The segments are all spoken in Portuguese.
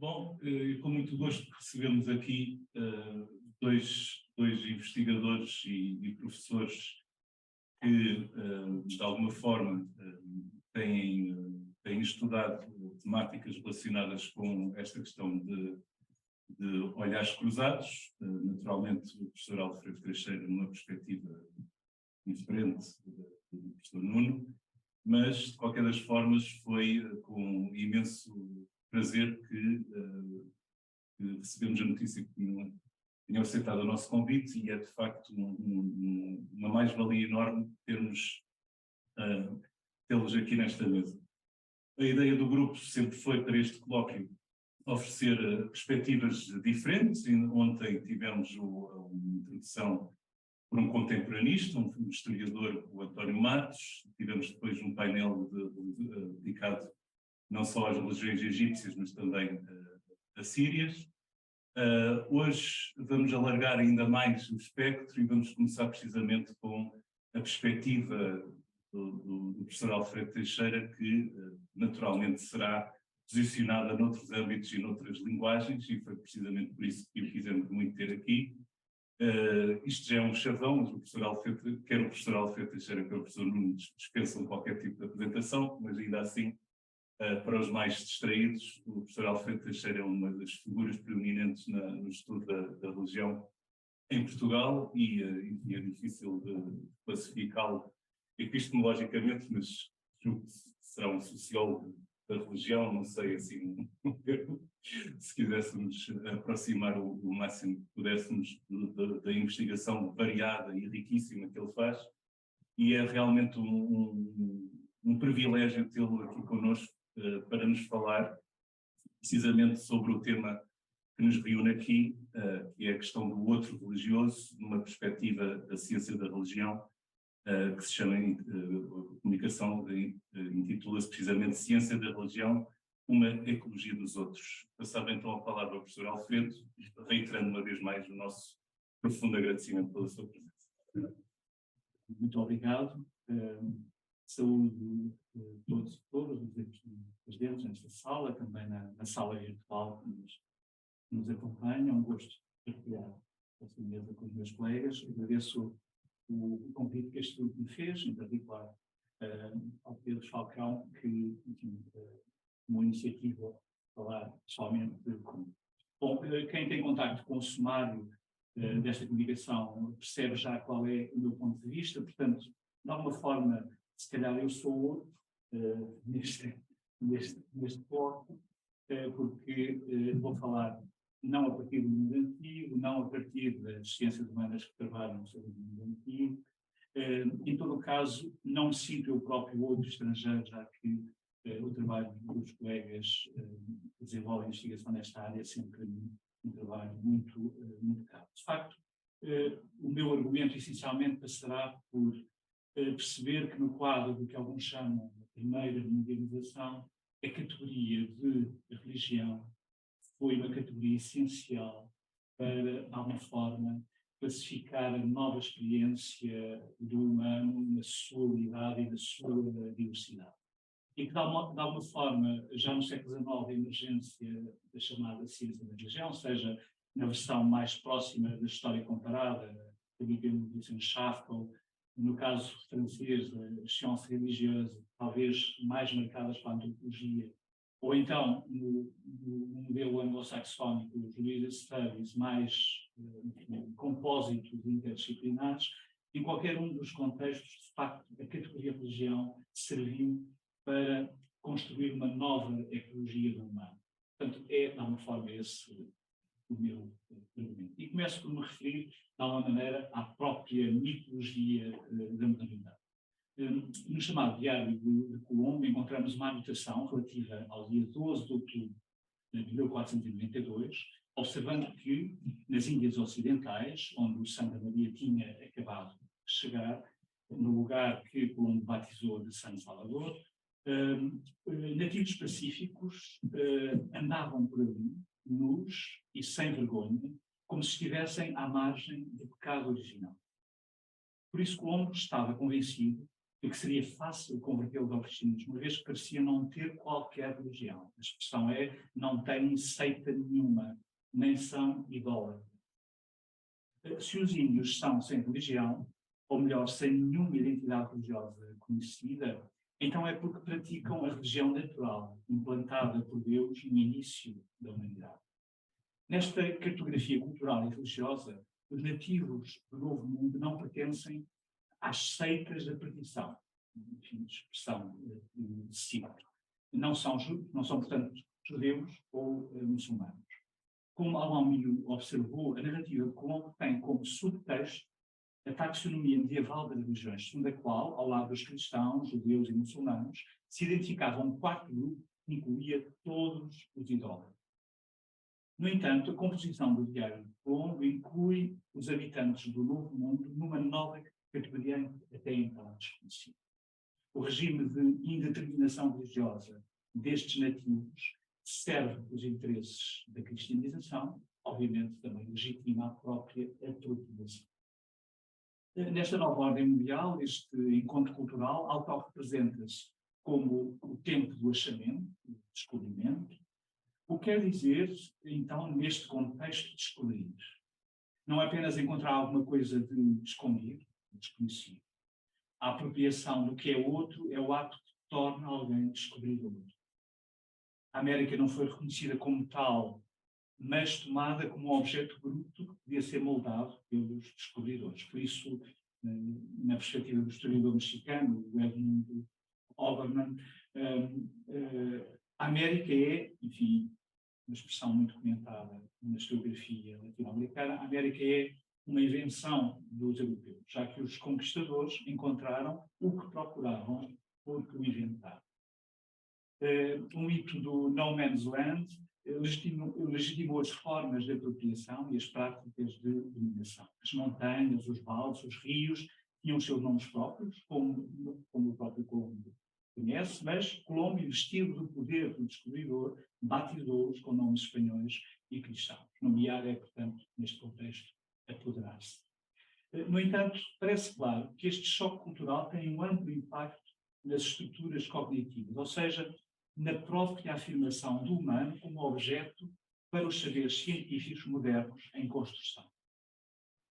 Bom, com muito gosto recebemos aqui dois investigadores e professores que, de alguma forma, têm estudado temáticas relacionadas com esta questão de olhares cruzados. Naturalmente, o professor Alfredo Teixeira numa perspectiva diferente do professor Nuno, mas, de qualquer das formas, foi com imenso prazer que recebemos a notícia que tinham aceitado o nosso convite, e é de facto uma mais-valia enorme tê-los aqui nesta mesa. A ideia do grupo sempre foi, para este colóquio, oferecer perspectivas diferentes. Ontem tivemos uma introdução por um contemporanista, um historiador, o António Matos. Tivemos depois um painel dedicado não só às religiões egípcias, mas também assírias. Hoje vamos alargar ainda mais o espectro e vamos começar precisamente com a perspectiva do professor Alfredo Teixeira, que naturalmente será posicionada noutros âmbitos e noutras linguagens, e foi precisamente por isso que o quisemos muito ter aqui. Isto já é um chavão, mas quer o professor Alfredo Teixeira, quer o professor Nuno dispensam qualquer tipo de apresentação, mas ainda assim, para os mais distraídos, o professor Alfredo Teixeira é uma das figuras preeminentes no estudo da religião em Portugal, e é difícil de classificá-lo epistemologicamente, mas julgo que será um sociólogo da religião, não sei, assim, se quiséssemos aproximar o máximo que pudéssemos da investigação variada e riquíssima que ele faz, e é realmente um privilégio tê-lo aqui connosco para nos falar precisamente sobre o tema que nos reúne aqui, que é a questão do outro religioso, numa perspectiva da ciência da religião, que se chama, a comunicação intitula-se precisamente Ciência da Religião, uma ecologia dos outros. Passava então a palavra ao professor Alfredo, reiterando uma vez mais o nosso profundo agradecimento pela sua presença. Muito obrigado. Saúde a todos e todas os presentes nesta sala, também na sala virtual que nos acompanha. É um gosto partilhar esta mesa com os meus colegas. Agradeço o convite que este grupo me fez, em particular ao Pedro Falcão, que, enfim, uma iniciativa falar somente de como. Bom, quem tem contacto com o sumário desta comunicação percebe já qual é o meu ponto de vista. Portanto, de alguma forma, se calhar eu sou outro neste bloco, porque vou falar não a partir do mundo antigo, não a partir das ciências humanas que trabalham sobre o mundo antigo. Em todo o caso, não me sinto eu próprio outro estrangeiro, já que o trabalho dos colegas que desenvolvem investigação nesta área é sempre um trabalho muito caro. De facto, o meu argumento essencialmente passará por perceber que no quadro do que alguns chamam de primeira mundialização, a categoria de religião foi uma categoria essencial para, de alguma forma, classificar a nova experiência do humano na sua unidade e na sua diversidade. E que, de alguma forma, já no século XIX, a emergência da chamada ciência da religião, seja na versão mais próxima da história comparada, da Wissenschaft, ou no caso francês, a ciência religiosa, talvez mais marcadas para a antropologia, ou então no modelo anglo-saxónico, os religious studies, mais compósitos interdisciplinares. Em qualquer um dos contextos, de facto, a categoria religião serviu para construir uma nova ecologia do humano. Portanto, é, de alguma forma, esse o meu argumento. E começo por me referir, de alguma maneira, à própria mitologia da modernidade. No chamado Diário de Colombo, encontramos uma anotação relativa ao dia 12 de outubro de 1492, observando que, nas Índias Ocidentais, onde o Santa Maria tinha acabado de chegar, no lugar que Colombo batizou de San Salvador, nativos pacíficos andavam por ali, nus e sem vergonha, como se estivessem à margem do pecado original. Por isso, Colombo estava convencido de que seria fácil convertê-los ao cristianismo, uma vez que parecia não ter qualquer religião. A expressão é, não têm seita nenhuma, nem são idólatras. Se os índios são sem religião, ou melhor, sem nenhuma identidade religiosa conhecida, então é porque praticam a religião natural, implantada por Deus no início da humanidade. Nesta cartografia cultural e religiosa, os nativos do Novo Mundo não pertencem às seitas da perdição, enfim, expressão simples. Não são, portanto, judeus ou muçulmanos. Como Al-Amil observou, a narrativa de Colombo tem como subtexto a taxonomia medieval das religiões, segundo a qual, ao lado dos cristãos, judeus e muçulmanos, se identificava um quarto grupo que incluía todos os idólatras. No entanto, a composição do diário de Colombo inclui os habitantes do Novo Mundo numa nova categoria até então desconhecida. O regime de indeterminação religiosa destes nativos serve os interesses da cristianização, obviamente também legitima a própria atropelação. Nesta nova ordem mundial, este encontro cultural autorrepresenta-se como o tempo do achamento, do descobrimento, o que quer dizer, então, neste contexto, descobrir. Não é apenas encontrar alguma coisa de escondido, desconhecido. A apropriação do que é outro é o ato que torna alguém descobridor. A América não foi reconhecida como tal, mas tomada como um objeto bruto que podia ser moldado pelos descobridores. Por isso, na perspectiva do historiador mexicano, o Edmund Oberman, a América é, enfim, uma expressão muito comentada na historiografia latino-americana, a América é uma invenção dos europeus, já que os conquistadores encontraram o que procuravam porque o inventaram. O mito do No Man's Land legitimou as formas de apropriação e as práticas de dominação. As montanhas, os vales, os rios tinham os seus nomes próprios, como o próprio Colombo conhece, mas Colombo, investido do poder do descobridor, batizou-os com nomes espanhóis e cristãos. Nomear é, portanto, neste contexto, apoderar-se. No entanto, parece claro que este choque cultural tem um amplo impacto nas estruturas cognitivas, ou seja, na própria afirmação do humano como objeto para os saberes científicos modernos em construção.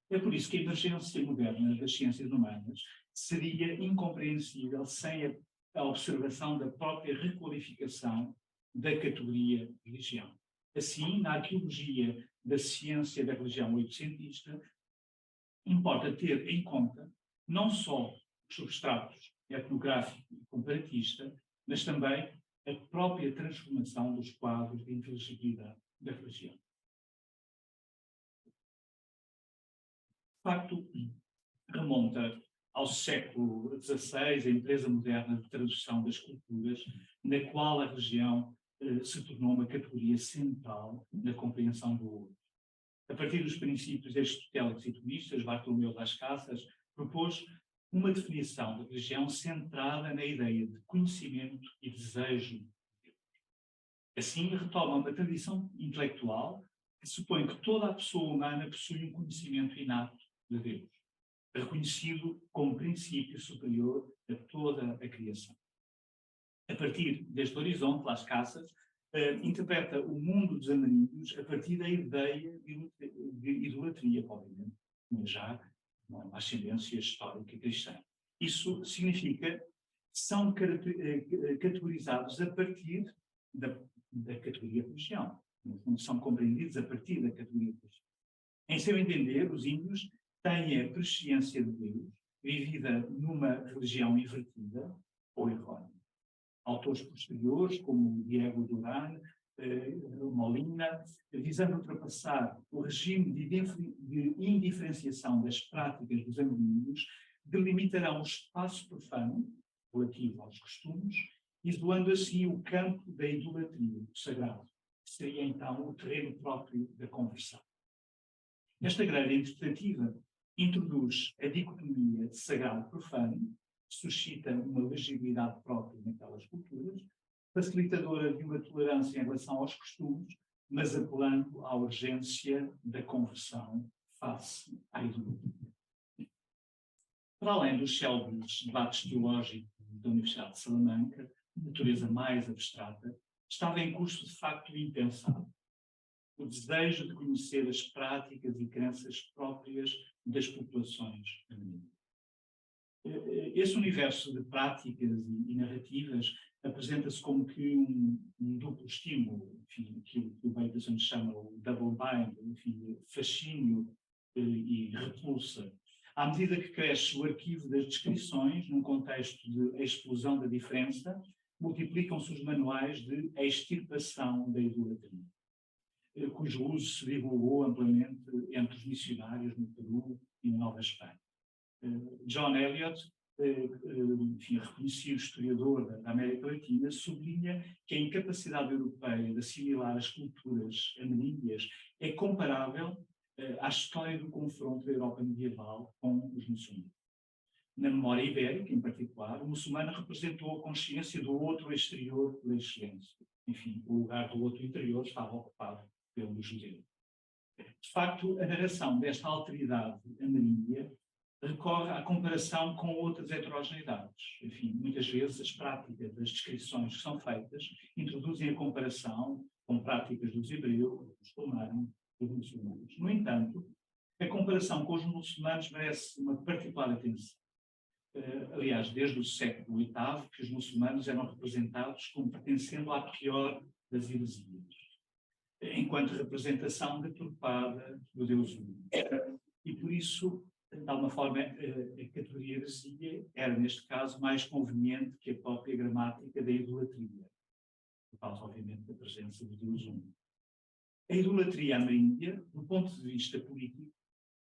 É por isso que a emergência moderna das ciências humanas seria incompreensível sem a observação da própria requalificação da categoria religião. Assim, na arqueologia da ciência da religião oitocentista, importa ter em conta não só os substratos etnográfico e comparatista, mas também a própria transformação dos quadros de inteligibilidade da religião. De facto, remonta ao século XVI a empresa moderna de tradução das culturas, na qual a religião se tornou uma categoria central na compreensão do outro. A partir dos princípios aristotélicos e tomistas, Bartolomeu das Casas propôs uma definição da religião centrada na ideia de conhecimento e desejo de Deus. Assim, retoma uma tradição intelectual que supõe que toda a pessoa humana possui um conhecimento inato de Deus, reconhecido como princípio superior a toda a criação. A partir deste horizonte, Las Casas interpreta o mundo dos amarílios a partir da ideia de idolatria, obviamente, mas já uma ascendência histórica cristã. Isso significa que são categorizados a partir da categoria religião. São compreendidos a partir da categoria religião. Em seu entender, os índios têm a presciência de Deus, vivida numa religião invertida ou errônea. Autores posteriores, como Diego Duran, Molina, visando ultrapassar o regime de indiferenciação das práticas dos amerindios, delimitarão o espaço profano, relativo aos costumes, isolando assim o campo da idolatria, do sagrado, que seria então o terreno próprio da conversão. Esta grelha interpretativa introduz a dicotomia de sagrado-profano, suscita uma legibilidade própria naquelas culturas, facilitadora de uma tolerância em relação aos costumes, mas apelando à urgência da conversão face à idolatria. Para além dos célebres debates teológicos da Universidade de Salamanca, de natureza mais abstrata, estava em curso de facto impensado o desejo de conhecer as práticas e crenças próprias das populações ameríndias. Esse universo de práticas e narrativas apresenta-se como que um duplo estímulo, enfim, aquilo que o Bateson chama o double bind, enfim, fascínio e repulsa. À medida que cresce o arquivo das descrições, num contexto de explosão da diferença, multiplicam-se os manuais de extirpação da idolatria, cujo uso se divulgou amplamente entre os missionários no Peru e na Nova Espanha. John Eliot, enfim, reconhecido historiador da América Latina, sublinha que a incapacidade europeia de assimilar as culturas ameríndias é comparável à história do confronto da Europa medieval com os muçulmanos. Na memória ibérica, em particular, o muçulmano representou a consciência do outro exterior pela excelência. Enfim, o lugar do outro interior estava ocupado pelo judeu. De facto, a narração desta alteridade ameríndia recorre à comparação com outras heterogeneidades. Enfim, muitas vezes as práticas das descrições que são feitas introduzem a comparação com práticas dos hebreus, dos romanos, dos muçulmanos. No entanto, a comparação com os muçulmanos merece uma particular atenção. Aliás, desde o século VIII, que os muçulmanos eram representados como pertencendo à pior das heresias, enquanto representação deturpada do Deus único. E por isso, de alguma forma, a categoria heresia era, neste caso, mais conveniente que a própria gramática da idolatria, por causa, obviamente, da presença do Deus único. A idolatria ameríndia, do ponto de vista político,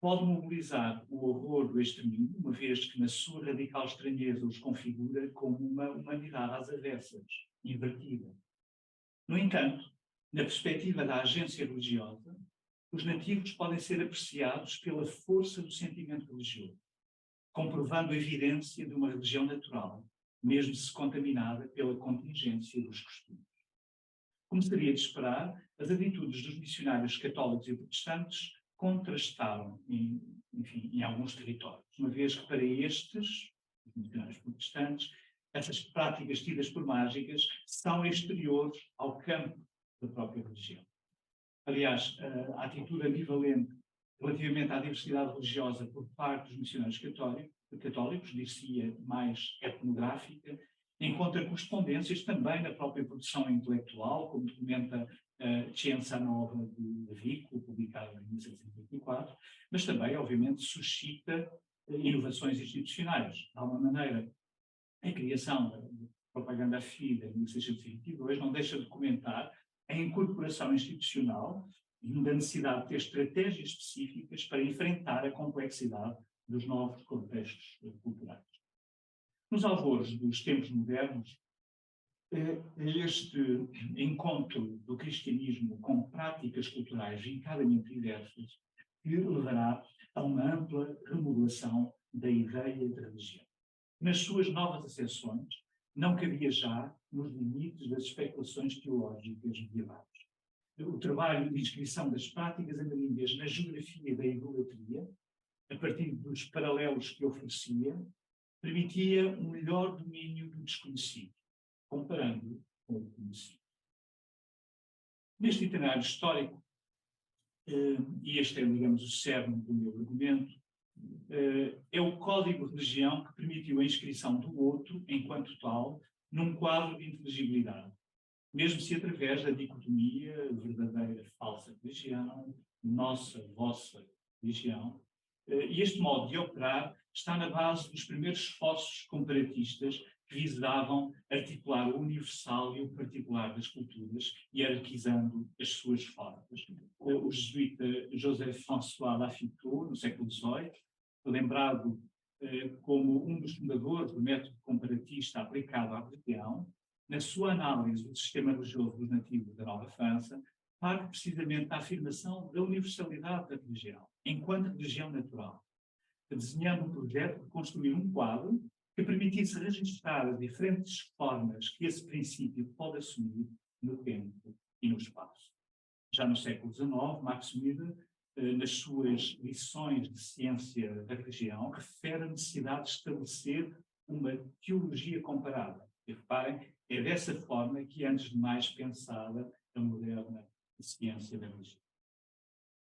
pode mobilizar o horror do extremismo, uma vez que, na sua radical estranheza, os configura como uma humanidade às avessas, invertida. No entanto, na perspectiva da agência religiosa, os nativos podem ser apreciados pela força do sentimento religioso, comprovando a evidência de uma religião natural, mesmo se contaminada pela contingência dos costumes. Como seria de esperar, as atitudes dos missionários católicos e protestantes contrastaram, em alguns territórios, uma vez que para estes, os missionários protestantes, essas práticas tidas por mágicas são exteriores ao campo da própria religião. Aliás, a atitude ambivalente relativamente à diversidade religiosa por parte dos missionários católicos, dir-se-ia mais etnográfica, encontra correspondências também na própria produção intelectual, como documenta Scienza Nova de Vico, publicada em 1924, mas também, obviamente, suscita inovações institucionais. De alguma maneira, a criação da Propaganda Fide em 1622 não deixa de comentar a incorporação institucional e da necessidade de ter estratégias específicas para enfrentar a complexidade dos novos contextos culturais. Nos alvores dos tempos modernos, este encontro do cristianismo com práticas culturais vincadamente diversas que levará a uma ampla remodelação da ideia de religião. Nas suas novas acessões, não cabia já nos limites das especulações teológicas medievais. O trabalho de inscrição das práticas ameríndias na geografia da idolatria, a partir dos paralelos que oferecia, permitia um melhor domínio do desconhecido, comparando com o conhecido. Neste itinerário histórico, e este é, digamos, o cerne do meu argumento, é o código de religião que permitiu a inscrição do outro, enquanto tal, num quadro de inteligibilidade, mesmo se através da dicotomia verdadeira-falsa religião, nossa-vossa religião. E este modo de operar está na base dos primeiros esforços comparatistas que visavam articular o universal e o particular das culturas, hierarquizando as suas formas. O jesuíta Joseph-François Lafitau, no século XVIII, lembrado como um dos fundadores do método comparatista aplicado à religião, na sua análise do sistema religioso dos nativos da Nova França, parte precisamente da afirmação da universalidade da religião, enquanto religião natural, desenhando um projeto de construir um quadro que permitisse registrar as diferentes formas que esse princípio pode assumir no tempo e no espaço. Já no século XIX, Max Müller nas suas lições de ciência da religião, refere a necessidade de estabelecer uma teologia comparada. E reparem, é dessa forma que é, antes de mais, pensada a moderna ciência da religião.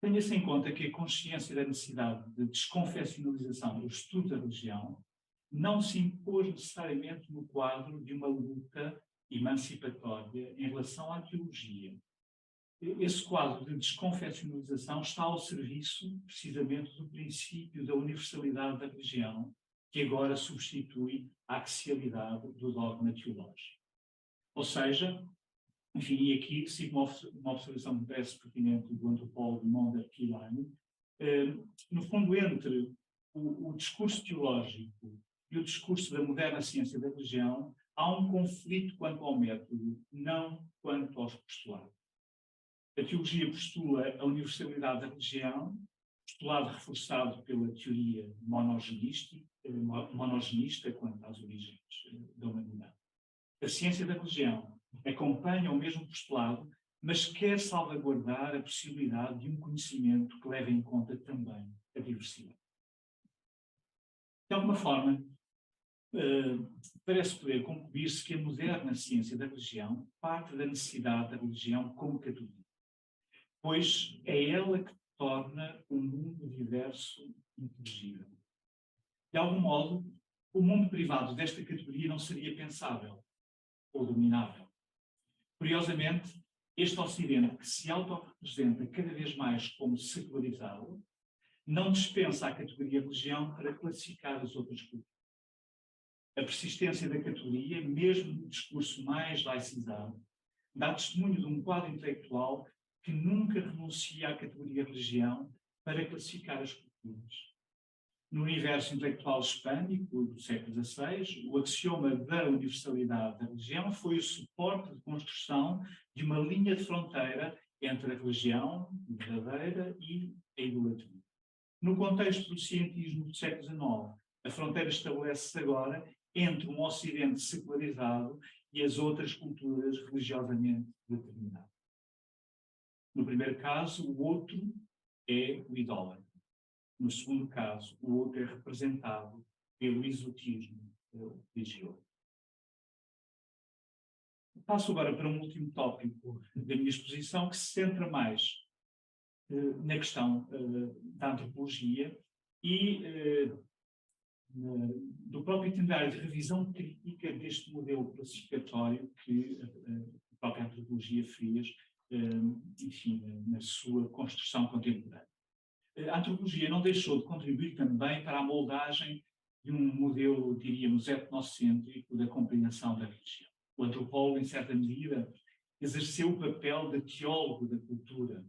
Tenha-se em conta que a consciência da necessidade de desconfessionalização do estudo da religião não se impôs necessariamente no quadro de uma luta emancipatória em relação à teologia. Esse quadro de desconfessionalização está ao serviço, precisamente, do princípio da universalidade da religião, que agora substitui a axialidade do dogma teológico. Ou seja, enfim, e aqui sigo uma observação que me parece pertinente do antropólogo Monder Kielland, no fundo, entre o discurso teológico e o discurso da moderna ciência da religião, há um conflito quanto ao método, não quanto aos postulados. A teologia postula a universalidade da religião, postulado reforçado pela teoria monogenista quanto às origens da humanidade. A ciência da religião acompanha o mesmo postulado, mas quer salvaguardar a possibilidade de um conhecimento que leve em conta também a diversidade. De alguma forma, parece poder concluir-se que a moderna ciência da religião parte da necessidade da religião como categoria, pois é ela que torna o mundo diverso inteligível. De algum modo, o mundo privado desta categoria não seria pensável ou dominável. Curiosamente, este Ocidente, que se autorrepresenta cada vez mais como secularizado, não dispensa a categoria religião para classificar as outras culturas. A persistência da categoria, mesmo no discurso mais laicizado, dá testemunho de um quadro intelectual que nunca renuncia à categoria religião para classificar as culturas. No universo intelectual hispânico do século XVI, o axioma da universalidade da religião foi o suporte de construção de uma linha de fronteira entre a religião verdadeira e a idolatria. No contexto do cientismo do século XIX, a fronteira estabelece-se agora entre um Ocidente secularizado e as outras culturas religiosamente determinadas. No primeiro caso, o outro é o idólatra. No segundo caso, o outro é representado pelo exotismo religioso. Passo agora para um último tópico da minha exposição, que se centra mais na questão da antropologia e do próprio itinerário de revisão crítica deste modelo classificatório que a própria antropologia fez, enfim, na sua construção contemporânea. A antropologia não deixou de contribuir também para a moldagem de um modelo, diríamos, etnocêntrico da compreensão da religião. O antropólogo, em certa medida, exerceu o papel de teólogo da cultura,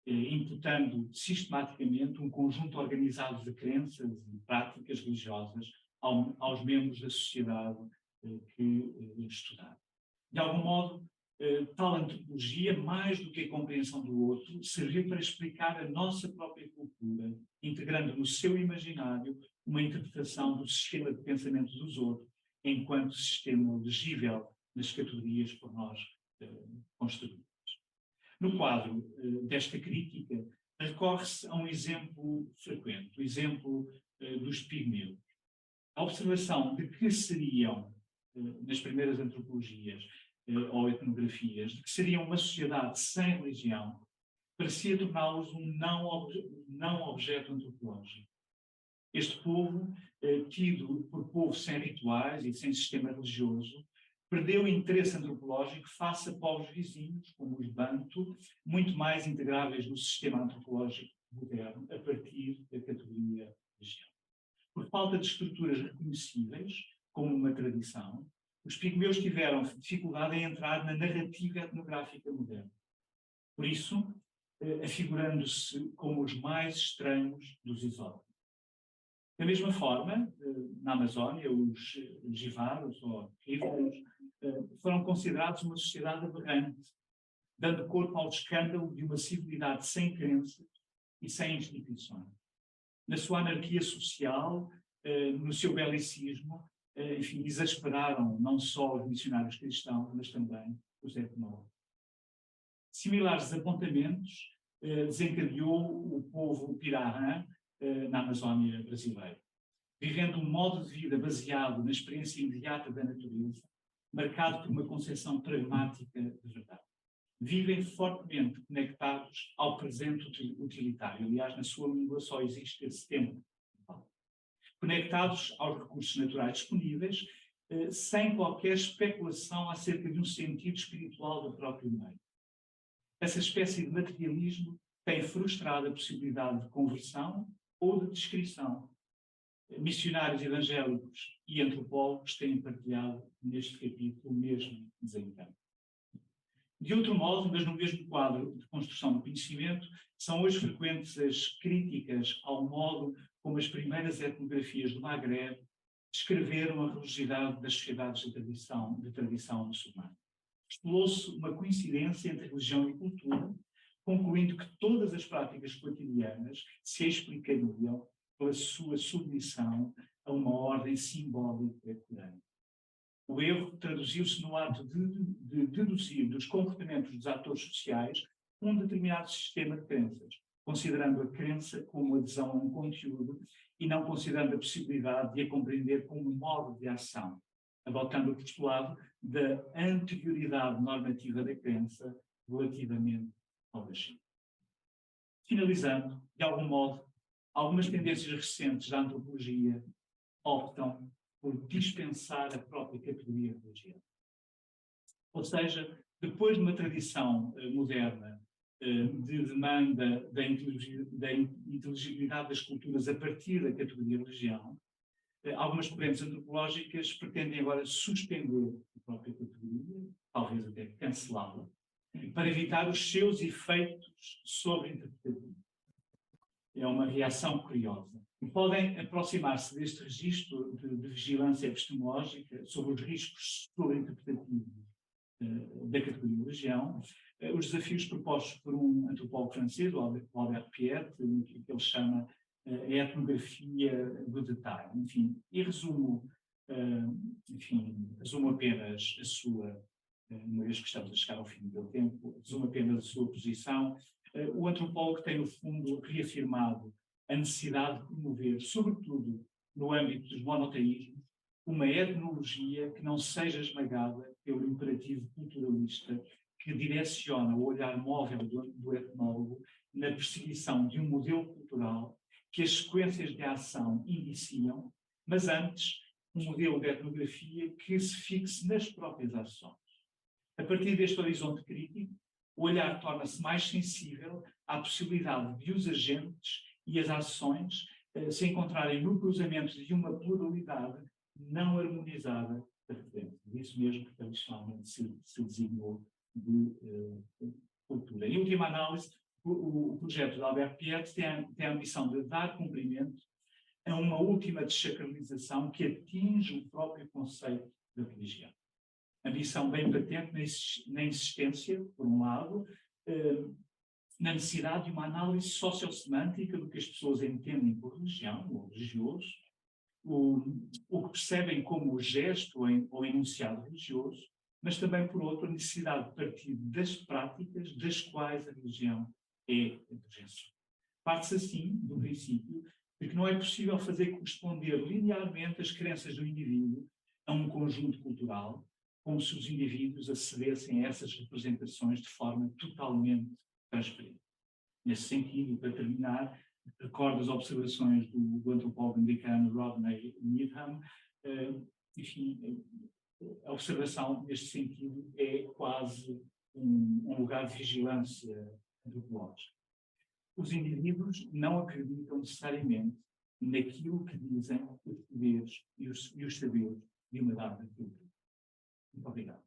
imputando sistematicamente um conjunto organizado de crenças e práticas religiosas aos membros da sociedade que estudava. De algum modo, tal antropologia, mais do que a compreensão do outro, serviu para explicar a nossa própria cultura, integrando no seu imaginário uma interpretação do sistema de pensamento dos outros, enquanto sistema legível nas categorias por nós construídas. No quadro desta crítica, recorre-se a um exemplo frequente, o exemplo dos pigmeus. A observação de que seriam, nas primeiras antropologias ou etnografias, de que seriam uma sociedade sem religião, parecia torná-los um não objeto antropológico. Este povo, tido por povo sem rituais e sem sistema religioso, perdeu o interesse antropológico face a povos vizinhos, como os Bantu, muito mais integráveis no sistema antropológico moderno, a partir da categoria religião. Por falta de estruturas reconhecíveis, como uma tradição, os pigmeus tiveram dificuldade em entrar na narrativa etnográfica moderna. Por isso, afigurando-se como os mais estranhos dos exóticos. Da mesma forma, na Amazónia, os jivaros ou ribeiros foram considerados uma sociedade aberrante, dando corpo ao escândalo de uma civilidade sem crenças e sem instituições. Na sua anarquia social, no seu belicismo, enfim, exasperaram não só os missionários cristãos, mas também os etnólogos. Similares apontamentos desencadeou o povo Pirahã na Amazónia brasileira, vivendo um modo de vida baseado na experiência imediata da natureza, marcado por uma concepção pragmática de verdade. Vivem fortemente conectados ao presente utilitário. Aliás, na sua língua só existe esse tempo. Conectados aos recursos naturais disponíveis, sem qualquer especulação acerca de um sentido espiritual do próprio meio. Essa espécie de materialismo tem frustrado a possibilidade de conversão ou de descrição. Missionários evangélicos e antropólogos têm partilhado neste capítulo o mesmo desencanto. De outro modo, mas no mesmo quadro de construção do conhecimento, são hoje frequentes as críticas ao modo como as primeiras etnografias do Magreb descreveram a religiosidade das sociedades de tradição muçulmana. Estipulou-se uma coincidência entre religião e cultura, concluindo que todas as práticas cotidianas se explicariam pela sua submissão a uma ordem simbólica corante. O erro traduziu-se no ato de deduzir dos comportamentos dos atores sociais um determinado sistema de crenças, considerando a crença como adesão a um conteúdo e não considerando a possibilidade de a compreender como um modo de ação, adotando o postulado da anterioridade normativa da crença relativamente ao regime. Finalizando, de algum modo, algumas tendências recentes da antropologia optam por dispensar a própria categoria de religião. Ou seja, depois de uma tradição moderna de demanda da inteligibilidade das culturas a partir da categoria de religião, algumas correntes antropológicas pretendem agora suspender a própria categoria, talvez até cancelá-la, para evitar os seus efeitos sobre-interpretativos. É uma reação curiosa. Podem aproximar-se deste registro de vigilância epistemológica sobre os riscos sobre-interpretativos da categoria de religião, os desafios propostos por um antropólogo francês, o Albert Piet, que ele chama a etnografia do detalhe. Enfim, e resumo apenas a sua, uma vez que estamos a chegar ao fim do tempo, resumo apenas a sua posição. O antropólogo tem, no fundo, reafirmado a necessidade de promover, sobretudo no âmbito dos monoteísmos, uma etnologia que não seja esmagada pelo imperativo culturalista que direciona o olhar móvel do etnólogo na perseguição de um modelo cultural que as sequências de ação indiciam, mas antes um modelo de etnografia que se fixe nas próprias ações. A partir deste horizonte crítico, o olhar torna-se mais sensível à possibilidade de os agentes e as ações se encontrarem no cruzamento de uma pluralidade não harmonizada da referência. Isso mesmo que tradicionalmente se designou de cultura. Em última análise, o projeto de Albert Piet tem a ambição de dar cumprimento a uma última desacralização que atinge o próprio conceito da religião. Ambição bem patente na insistência, por um lado, na necessidade de uma análise sociosemântica do que as pessoas entendem por religião ou religioso, o que percebem como gesto ou enunciado religioso, mas também, por outro, a necessidade de partir das práticas das quais a religião é a projeção. Parte-se assim do princípio de que não é possível fazer corresponder linearmente as crenças do indivíduo a um conjunto cultural, como se os indivíduos acedessem a essas representações de forma totalmente transparente. Nesse sentido, e para terminar, recordo as observações do antropólogo americano Rodney Needham. Enfim, a observação neste sentido é quase um lugar de vigilância antropológica. Os indivíduos não acreditam necessariamente naquilo que dizem os poderes e os saberes de uma dada cultura. Muito obrigado.